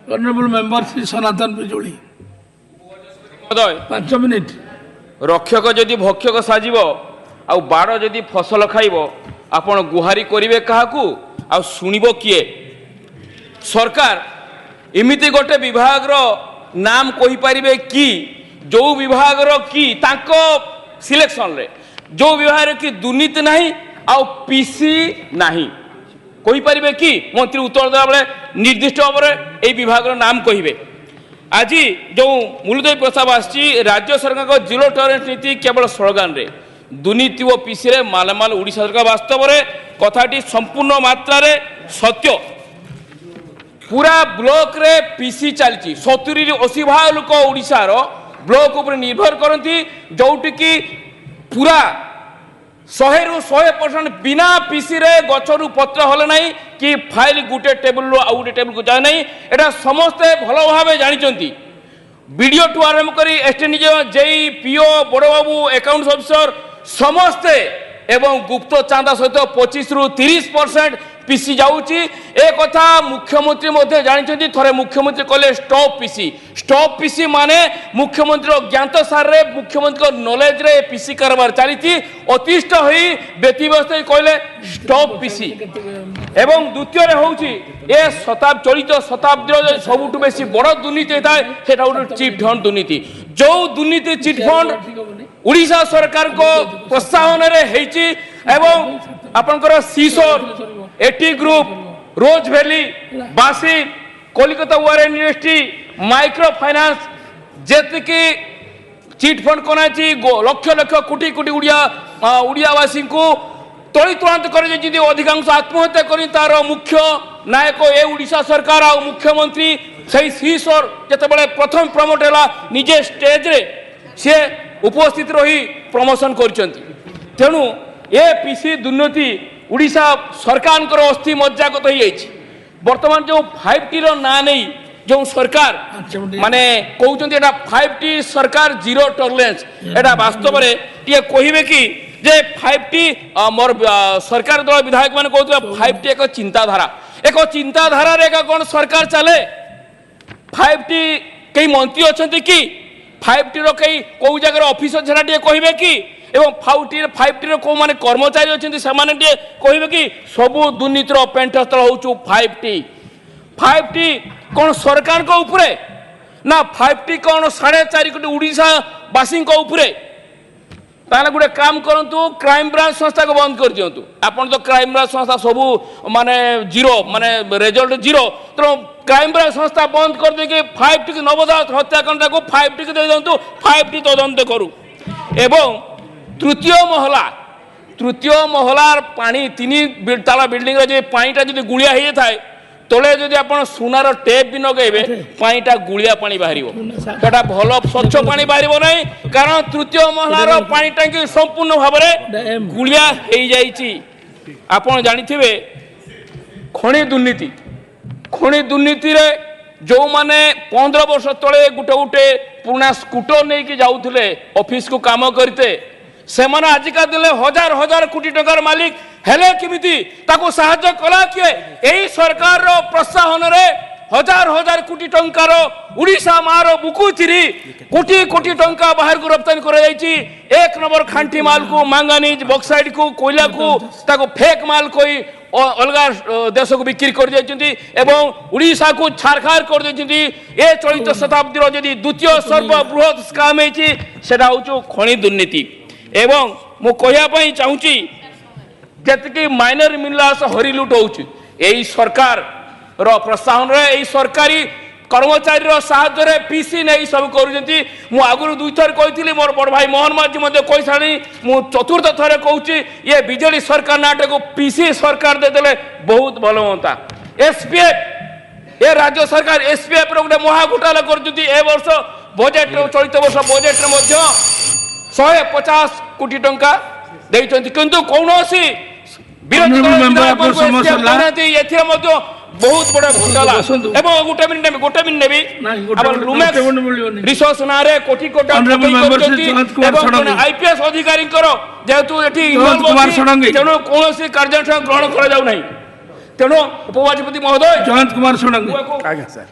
Honorable member Sri Sanatan Bijoli. महोदय 5 minute रक्षक जदि भक्षक साजिब आ बाड़ जदि फसल खाइब आपण गुहारी करिवे काहाकू आ सुनिबो किए सरकार एमिति गोटे विभाग रो नाम कहि परिबे कि जो विभाग रो कि ताको सिलेक्शन रे जो विभाग रे कि दुर्नीति नाही आ पीसी नाही कहि परिबे कि मंत्री उत्तर देला बेले निर्दिष्ट भाव ए विभाग रो नाम कहिबे आज जो मूलदय प्रस्ताव आसी राज्य सरकार को जीरो टॉलरेंस नीति केवल स्लोगान रे दुर्नीति और पीसी रे मालामाल ओडिशा सरकार वास्तव रे कथाटी संपूर्ण मात्रा रे सत्य पूरा ब्लॉक रे पीसी चलची 70-80 भाग लोक ओडिशा रो ब्लॉक ऊपर निर्भर करती जोटी की पूरा 100% बिना पीसी रे गचरु पत्र हले नहीं कि फाइल गुटे टेबल रो आउ गुटे टेबल को जाय नहीं एटा समस्ते भलो भाबे जानि चंती वीडियो टू आरंभ करी एसटेनिज जेई पीओ बड़ बाबू अकाउंट्स ऑफिसर समस्ते एवं गुप्त चांदा सहित 25-30% पीसी जाउची ए कथा मुख्यमंत्री मध्ये जानिचंती थरे मुख्यमंत्री कहले स्टॉप पीसी माने मुख्यमंत्री ज्ञात सार रे मुख्यमंत्री को नॉलेज रे पीसी कारबार चलीची अतिष्ठ होई व्यतिव्यस्त कहले स्टॉप पीसी एवं द्वितीय रे होउची ए चलित शताब्दी सबुठु बेसी बड़ दुर्नीति थाए सेटा उठे चिट फंड दुर्नीति जो दुर्नीति चिट फंड उड़ीसा सरकार को प्रोत्साहन रे हेची एवं आपनकर seashore AT group Rose Valley बासी Kolkata Warren university micro finance जेतिकी चिट फंड कोनाची लक्ष लक्ष कोटी कोटी उड़ियावासी को तलितुरांत करे जदि अधिकांश आत्महत्या करी तार मुख्य नायक ए उड़ीसा सरकार आ मुख्यमंत्री सही सीसोर जेतेबेले प्रथम प्रमोट हैला निजे स्टेज रे से उपस्थित रही प्रमोशन करचंती तेणु ए पीसी दुर्नीति उड़ीसा सरकार को अस्थि मज्जागत हो बर्तमान जो 5T रो ना नहीं जो सरकार माने कहउचंती एटा 5T सरकार जीरो टॉलरेंस एटा वास्तव रे टिए कहिबे कि जे 5T मोर सरकार दल विधायक माने कहउतला 5T एक चिंताधारा रे कोन सरकार चले 5T कई मंत्री अछंती कि 5T रो कई को जगह ऑफिसर छरा टिए कहिबे कि एवं 5T रो को माने कर्मचारी अछंती से माने टिए कहिबे कि सबु दुर्नीतिर पेंटस्थल होउचु 5T कोन सरकार को ऊपरे ना 5T कोन 4.5 कोटी उड़ीसा वासी को ऊपरे ताले गुटे काम करंतु क्राइम ब्रांच संस्था को बंद कर दियंतु आपण तो क्राइम ब्रांच संस्था सबु माने जीरो माने रिजल्ट जीरो तो क्राइम ब्रांच संस्था बंद कर दे कि 5T के नवजात हत्याकांड को 5T के दे दंतु 5T तदंत करू एवं तृतीय महलार पानी 3 ताला बिल्डिंग रे जे पानीटा जदि गुलिया हे थाए तले जदि आपण सुनार टेप भी नगेबे पानीटा गुलिया पानी बाहरिबो सेटा भलो स्वच्छ पानी बाहरिबो नै कारण तृतीय महलार पानी टांकी संपूर्ण भाबरे गुलिया हे जाईची आपण जानिथिबे खणी दुर्नीति रे जो माने 15 वर्ष तले गुटे पुराना स्कूटर नहीं कि जाउथले ऑफिस को काम करते से माने आजिका दिले हजार कोटी टकार मालिक हेले किमिति ताको सहायता कला किए एही सरकार रो प्रोत्साहन रे हजार कोटी टंकार उड़ीसा मारो बुकुचिरी कोटी टंका बाहर को रप्तानी कर जाईची एक नंबर खांटी माल को मांगानीज बॉक्साइड को कोयला को ताको फेक माल कोई अलगा देश को बिक्री कर जाइछंती एवं उड़ीसा को छारखार कर देछंती ए चलित शताब्दी रो जदी द्वितीय सर्वबृहत स्काम हेची सेटा होचो खणी दुर्नीति एवं मो कहया पई चाहूची जतकी माइनर मिलास हरिलुट होउची एही सरकार रो प्रोत्साहन रे एही सरकारी कर्मचारी रो साहाय्य रे पीसी नै सब करूजंती मु आगुरु दुई थर कहितली मोर बड़ भाई मोहन माझी मध्ये कहिसानी मु चतुर्थ थरे कहूची ये बीजेडी सरकार नाटे को पीसी सरकार दे देले बहुत भलो होता एसपीएफ ए राज्य सरकार एसपीएफ रो गुटे महा घोटाला करजंती ए वर्ष बजेट रो चलित वर्ष बजेट रे मध्ये 150 कोटी टंका देइचंती किंतु कोनोसी विरोधी दल एथिरे मध्ये बहुत बड़ा घोटाला एवं गोटे मिनिट नेबी अब लुमेक्स रिसोर्स नारे कोटी कोटा एवं आईपीएस अधिकारी करो जेतु एठी तेणु कोनोसी कार्यानुष्ठान ग्रहण करा जाउ नाही तेणु उपवाचपति महोदय जयंत कुमार षडंगी आज्ञा सर